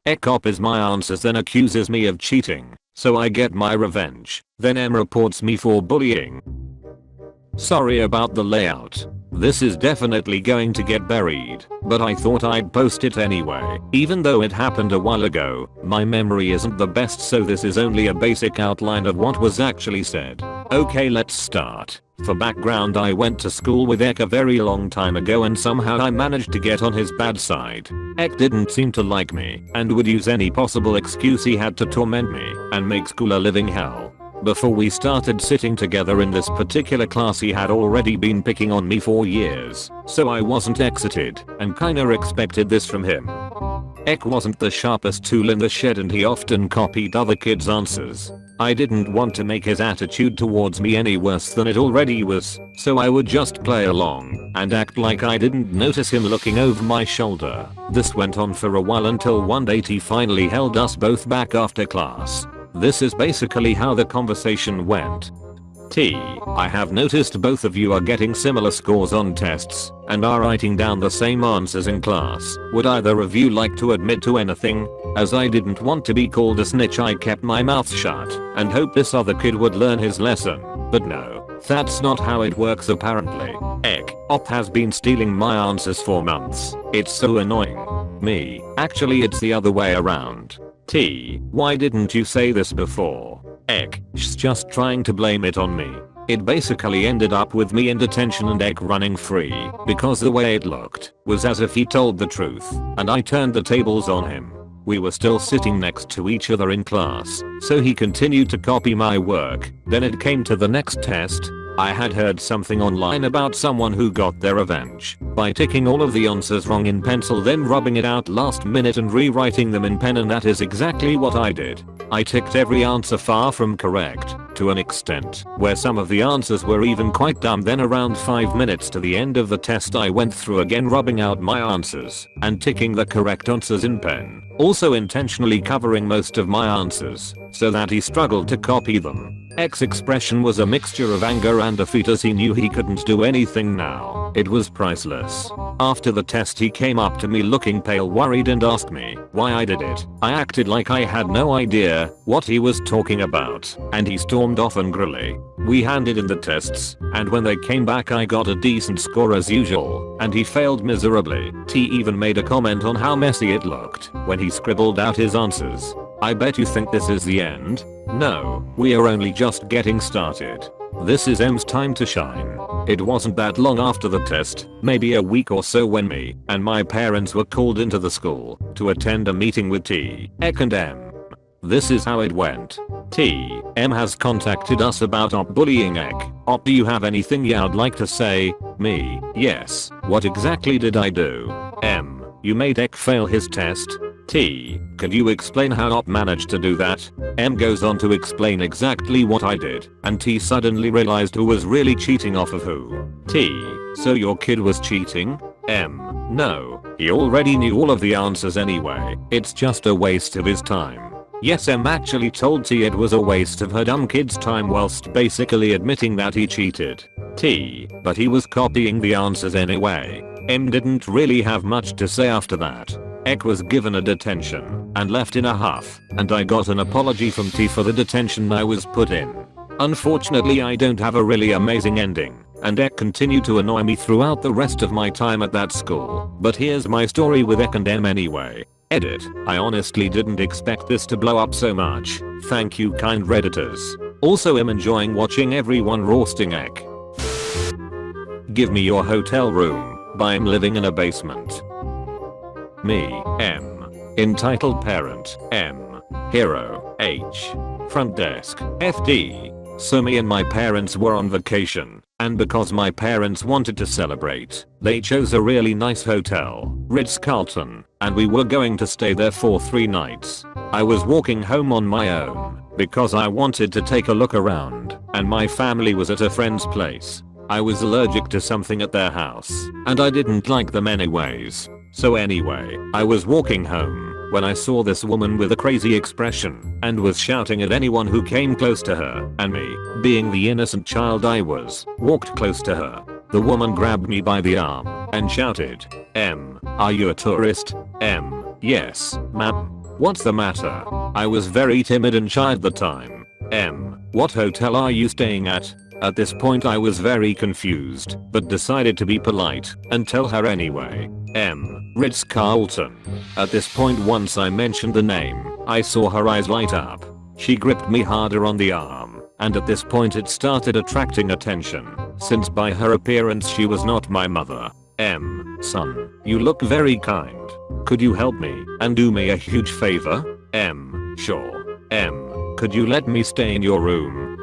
Ek copies my answers then accuses me of cheating, so I get my revenge. Then M reports me for bullying. Sorry about the layout. This is definitely going to get buried, but I thought I'd post it anyway. Even though it happened a while ago, my memory isn't the best, so this is only a basic outline of what was actually said. Okay, let's start. For background, I went to school with Ek a very long time ago and somehow I managed to get on his bad side. Ek didn't seem to like me and would use any possible excuse he had to torment me and make school a living hell. Before we started sitting together in this particular class, he had already been picking on me for years, so I wasn't excited and kinda expected this from him. Ek wasn't the sharpest tool in the shed and he often copied other kids' answers. I didn't want to make his attitude towards me any worse than it already was, so I would just play along and act like I didn't notice him looking over my shoulder. This went on for a while until one day he finally held us both back after class. This is basically how the conversation went. I have noticed both of you are getting similar scores on tests and are writing down the same answers in class. Would either of you like to admit to anything? As I didn't want to be called a snitch, I kept my mouth shut and hoped this other kid would learn his lesson. But no, that's not how it works apparently. Ek has been stealing my answers for months. It's so annoying. Me, actually it's the other way around. Why didn't you say this before? She's just trying to blame it on me. It basically ended up with me in detention and Ek running free because the way it looked was as if he told the truth and I turned the tables on him. We were still sitting next to each other in class, so he continued to copy my work. Then it came to the next test. I had heard something online about someone who got their revenge by ticking all of the answers wrong in pencil, then rubbing it out last minute and rewriting them in pen, and that is exactly what I did. I ticked every answer far from correct, to an extent where some of the answers were even quite dumb. Then around 5 minutes to the end of the test, I went through again, rubbing out my answers and ticking the correct answers in pen, also intentionally covering most of my answers so that he struggled to copy them. Ek's expression was a mixture of anger and defeat as he knew he couldn't do anything now. It was priceless. After the test, he came up to me looking pale, worried, and asked me why I did it. I acted like I had no idea what he was talking about, and he stormed off angrily. We handed in the tests, and when they came back I got a decent score as usual, and he failed miserably. He even made a comment on how messy it looked when he scribbled out his answers. I bet you think this is the end? No, we are only just getting started. This is M's time to shine. It wasn't that long after the test, maybe a week or so, when me and my parents were called into the school to attend a meeting with Ek and M. This is how it went. M has contacted us about bullying Ek. Do you have anything you'd like to say? Me, yes. What exactly did I do? M, you made Ek fail his test. Could you explain how managed to do that? M goes on to explain exactly what I did, and T suddenly realized who was really cheating off of who. So your kid was cheating? M, no, he already knew all of the answers anyway. It's just a waste of his time. Yes, M actually told T it was a waste of her dumb kid's time whilst basically admitting that he cheated. But he was copying the answers anyway. M didn't really have much to say after that. Ek was given a detention and left in a huff, and I got an apology from T for the detention I was put in. Unfortunately, I don't have a really amazing ending, and Ek continued to annoy me throughout the rest of my time at that school. But here's my story with Ek and M anyway. Edit. I honestly didn't expect this to blow up so much. Thank you, kind Redditors. Also, am enjoying watching everyone roasting Ek. Give me your hotel room. I'm living in a basement. Me, M. Entitled parent, M. Hero, H. Front desk, FD. So me and my parents were on vacation, and because my parents wanted to celebrate, they chose a really nice hotel, Ritz-Carlton, and we were going to stay there for 3 nights. I was walking home on my own because I wanted to take a look around, and my family was at a friend's place. I was allergic to something at their house, and I didn't like them anyways. So anyway, I was walking home when I saw this woman with a crazy expression and was shouting at anyone who came close to her, and me, being the innocent child I was, walked close to her. The woman grabbed me by the arm and shouted, M, are you a tourist? M, yes, ma'am. What's the matter? I was very timid and shy at the time. What hotel are you staying at? At this point I was very confused, but decided to be polite and tell her anyway. Ritz-Carlton. At this point once I mentioned the name, I saw her eyes light up. She gripped me harder on the arm, and at this point it started attracting attention, since by her appearance she was not my mother. Son, you look very kind. Could you help me and do me a huge favor? Sure. Could you let me stay in your room?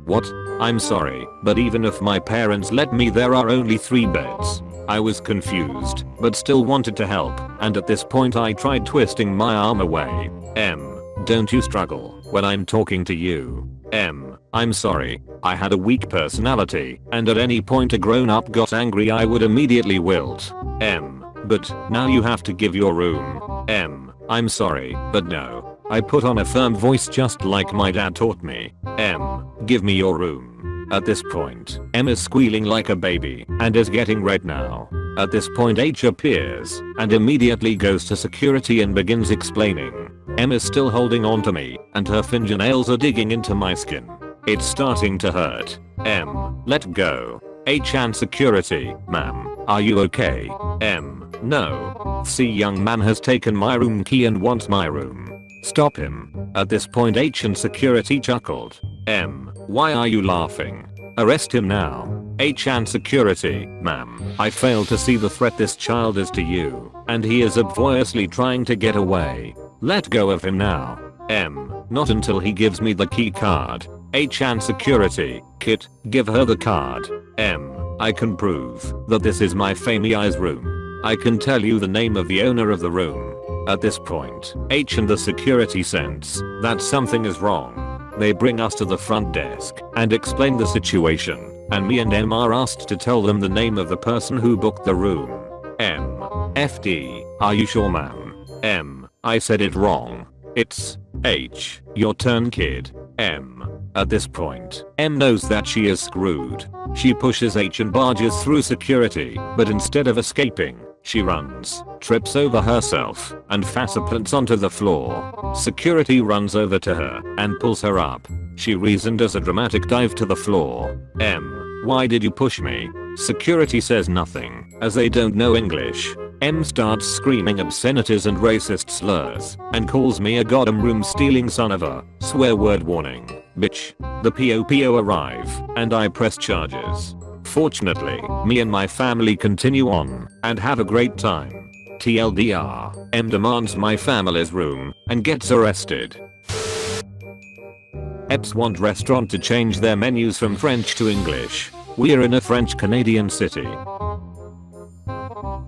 What? I'm sorry, but even if my parents let me there are only 3 beds. I was confused, but still wanted to help, and at this point I tried twisting my arm away. Don't you struggle when I'm talking to you. I'm sorry, I had a weak personality, and at any point a grown-up got angry I would immediately wilt. But now you have to give your room. I'm sorry, but no. I put on a firm voice just like my dad taught me. Give me your room. At this point, M is squealing like a baby and is getting red now. At this point H appears and immediately goes to security and begins explaining. M is still holding on to me and her fingernails are digging into my skin. It's starting to hurt. Let go. H and security, ma'am, are you okay? No. C young man has taken my room key and wants my room. Stop him. At this point H and security chuckled. Why are you laughing? Arrest him now. H and security, ma'am, I fail to see the threat this child is to you, and he is obviously trying to get away. Let go of him now. Not until he gives me the key card. H and security, Kit, give her the card. I can prove that this is my Fami's room. I can tell you the name of the owner of the room. At this point, H and the security sense that something is wrong. They bring us to the front desk and explain the situation, and me and M are asked to tell them the name of the person who booked the room. FD, are you sure ma'am? I said it wrong. It's H, your turn kid. At this point, M knows that she is screwed. She pushes H and barges through security, but instead of escaping, she runs, trips over herself, and faceplants onto the floor. Security runs over to her and pulls her up. She reasoned as a dramatic dive to the floor. Why did you push me? Security says nothing, as they don't know English. M starts screaming obscenities and racist slurs, and calls me a goddamn room stealing son of a swear word warning, bitch. The POPO arrive, and I press charges. Fortunately, me and my family continue on, and have a great time. TLDR, M demands my family's room, and gets arrested. EPps want restaurant to change their menus from French to English. We're in a French-Canadian city.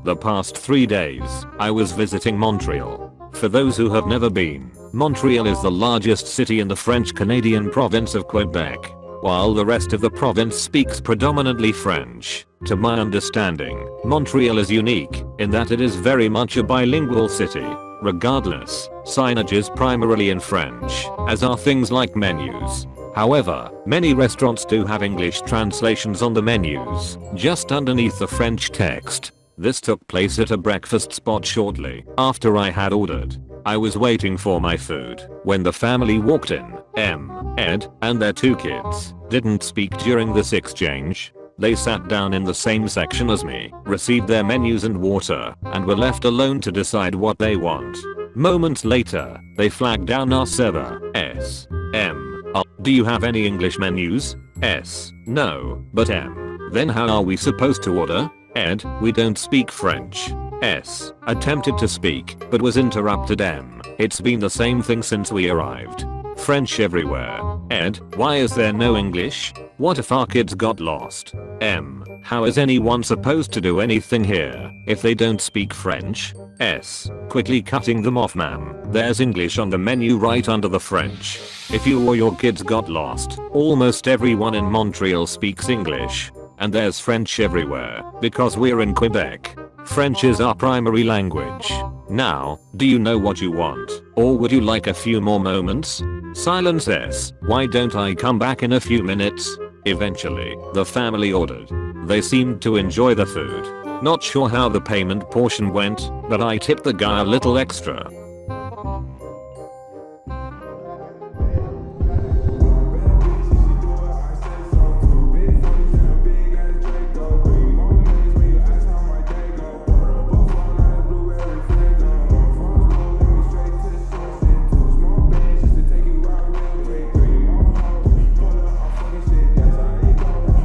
The past 3 days, I was visiting Montreal. For those who have never been, Montreal is the largest city in the French-Canadian province of Quebec, while the rest of the province speaks predominantly French. To my understanding, Montreal is unique in that it is very much a bilingual city. Regardless, signage is primarily in French, as are things like menus. However, many restaurants do have English translations on the menus, just underneath the French text. This took place at a breakfast spot shortly after I had ordered. I was waiting for my food when the family walked in. Ed, and their 2 kids didn't speak during this exchange. They sat down in the same section as me, received their menus and water, and were left alone to decide what they want. Moments later, they flagged down our server. Do you have any English menus? No, but then how are we supposed to order? Ed, we don't speak French. Attempted to speak, but was interrupted. It's been the same thing since we arrived. French everywhere. Ed, why is there no English? What if our kids got lost? How is anyone supposed to do anything here if they don't speak French? Quickly cutting them off, ma'am. There's English on the menu right under the French. If you or your kids got lost, almost everyone in Montreal speaks English. And there's French everywhere, because we're in Quebec. French is our primary language. Now, do you know what you want? Or would you like a few more moments? Silence. Why don't I come back in a few minutes? Eventually, the family ordered. They seemed to enjoy the food. Not sure how the payment portion went, but I tipped the guy a little extra.